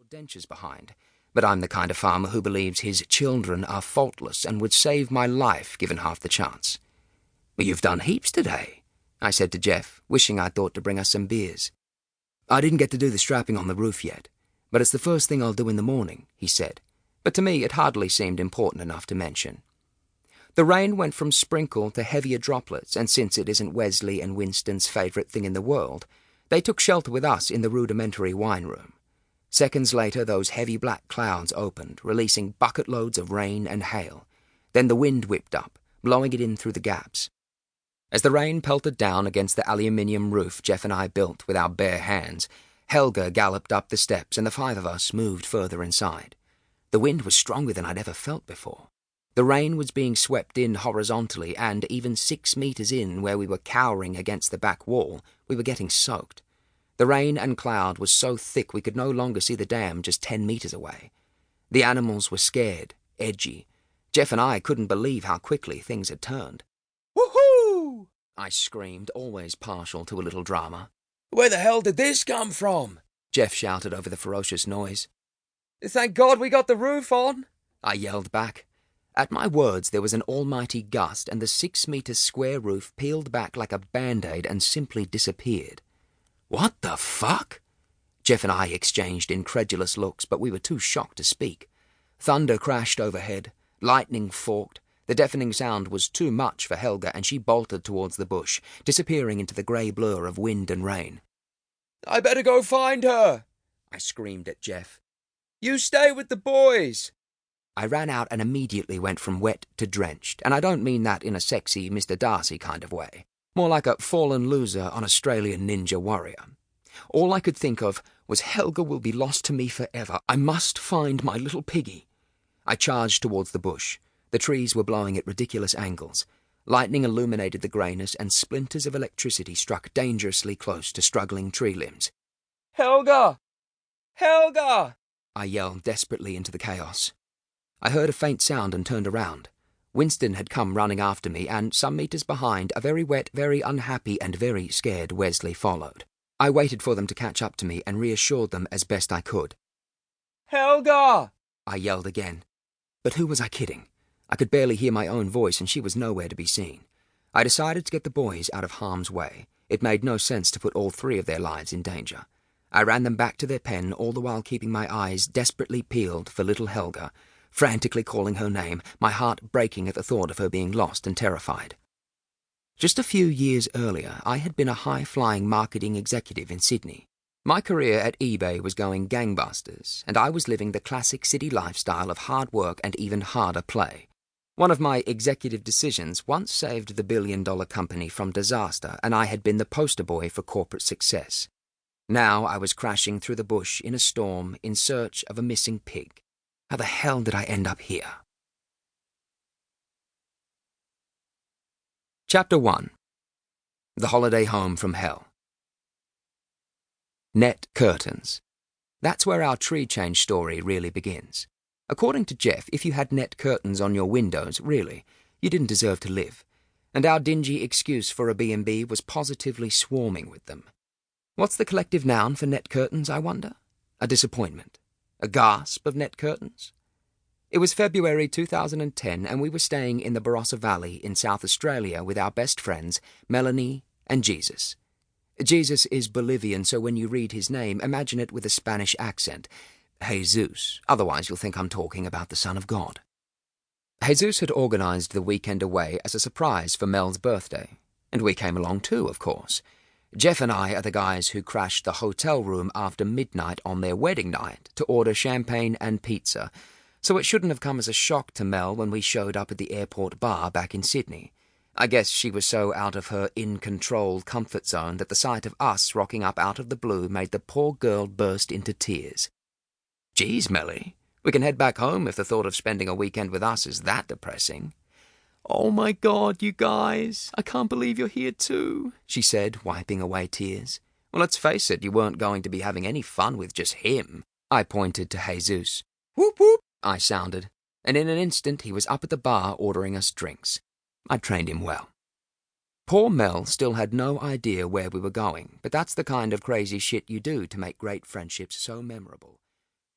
dentures behind, but I'm the kind of farmer who believes his children are faultless and would save my life given half the chance. "Well, you've done heaps today," I said to Jeff, wishing I'd thought to bring us some beers. "I didn't get to do the strapping on the roof yet, but it's the first thing I'll do in the morning," he said, but to me it hardly seemed important enough to mention. The rain went from sprinkle to heavier droplets, and since it isn't Wesley and Winston's favourite thing in the world, they took shelter with us in the rudimentary wine room. Seconds later, those heavy black clouds opened, releasing bucket-loads of rain and hail. Then the wind whipped up, blowing it in through the gaps. As the rain pelted down against the aluminium roof Jeff and I built with our bare hands, Helga galloped up the steps and the five of us moved further inside. The wind was stronger than I'd ever felt before. The rain was being swept in horizontally, and even 6 meters in, where we were cowering against the back wall, we were getting soaked. The rain and cloud was so thick we could no longer see the dam just 10 meters away. The animals were scared, edgy. Jeff and I couldn't believe how quickly things had turned. "Woohoo!" I screamed, always partial to a little drama. "Where the hell did this come from?" Jeff shouted over the ferocious noise. "Thank God we got the roof on," I yelled back. At my words, there was an almighty gust, and the 6-meter square roof peeled back like a Band-Aid and simply disappeared. "What the fuck?" Jeff and I exchanged incredulous looks, but we were too shocked to speak. Thunder crashed overhead, lightning forked. The deafening sound was too much for Helga, and she bolted towards the bush, disappearing into the grey blur of wind and rain. "I better go find her," I screamed at Jeff. "You stay with the boys." I ran out and immediately went from wet to drenched, and I don't mean that in a sexy Mr. Darcy kind of way. More like a fallen loser on Australian Ninja Warrior. All I could think of was Helga will be lost to me forever. I must find my little piggy. I charged towards the bush. The trees were blowing at ridiculous angles. Lightning illuminated the greyness, and splinters of electricity struck dangerously close to struggling tree limbs. "Helga! Helga!" I yelled desperately into the chaos. I heard a faint sound and turned around. Winston had come running after me, and some meters behind, a very wet, very unhappy, and very scared Wesley followed. I waited for them to catch up to me and reassured them as best I could. "Helga!" I yelled again. But who was I kidding? I could barely hear my own voice, and she was nowhere to be seen. I decided to get the boys out of harm's way. It made no sense to put all 3 of their lives in danger. I ran them back to their pen, all the while keeping my eyes desperately peeled for little Helga, frantically calling her name, my heart breaking at the thought of her being lost and terrified. Just a few years earlier, I had been a high-flying marketing executive in Sydney. My career at eBay was going gangbusters, and I was living the classic city lifestyle of hard work and even harder play. One of my executive decisions once saved the billion-dollar company from disaster, and I had been the poster boy for corporate success. Now I was crashing through the bush in a storm in search of a missing pig. How the hell did I end up here? Chapter 1. The Holiday Home from Hell. Net curtains. That's where our tree change story really begins. According to Jeff, if you had net curtains on your windows, really, you didn't deserve to live. And our dingy excuse for a B&B was positively swarming with them. What's the collective noun for net curtains, I wonder? A disappointment. A gasp of net curtains? It was February 2010, and we were staying in the Barossa Valley in South Australia with our best friends, Melanie and Jesus. Jesus is Bolivian, so when you read his name, imagine it with a Spanish accent. Jesus. Otherwise you'll think I'm talking about the Son of God. Jesus had organised the weekend away as a surprise for Mel's birthday, and we came along too, of course. Jeff and I are the guys who crashed the hotel room after midnight on their wedding night to order champagne and pizza, so it shouldn't have come as a shock to Mel when we showed up at the airport bar back in Sydney. I guess she was so out of her in-control comfort zone that the sight of us rocking up out of the blue made the poor girl burst into tears. "Geez, Melly, we can head back home if the thought of spending a weekend with us is that depressing." "Oh my God, you guys, I can't believe you're here too," she said, wiping away tears. "Well, let's face it, you weren't going to be having any fun with just him." I pointed to Jesus. "Whoop whoop," I sounded, and in an instant he was up at the bar ordering us drinks. I trained him well. Poor Mel still had no idea where we were going, but that's the kind of crazy shit you do to make great friendships so memorable.